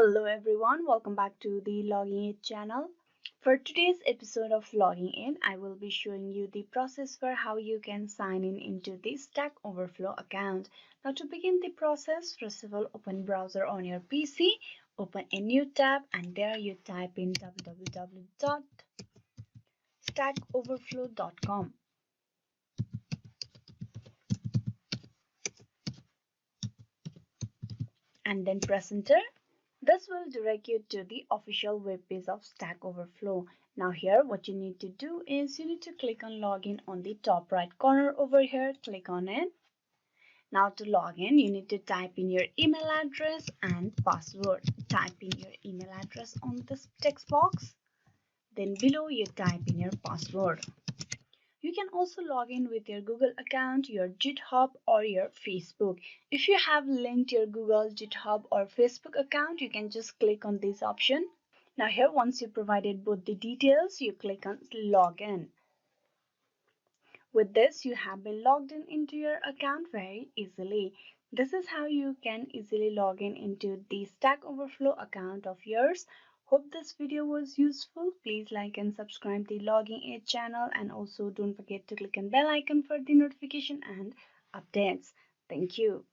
Hello everyone, welcome back to the Logging In channel. For today's episode of Logging In, I will be showing you the process for how you can sign in into the Stack Overflow account. Now to begin the process, first of all open browser on your PC, open a new tab and there you type in www.stackoverflow.com and then press enter. This will direct you to the official web page of Stack Overflow. Now here what you need to do is you need to click on login on the top right corner over here. Click on it. Now to log in you need to type in your email address and password. Type in your email address on this text box. Then below you type in your password. You can also log in with your Google account, your GitHub or your Facebook. If you have linked your Google, GitHub or Facebook account, you can just click on this option. Now here once you provided both the details, you click on login. With this you have been logged in into your account very easily. This is how you can easily log in into the Stack Overflow account of yours. Hope this video was useful. Please like and subscribe the Logging In channel and also don't forget to click on bell icon for the notification and updates. Thank you.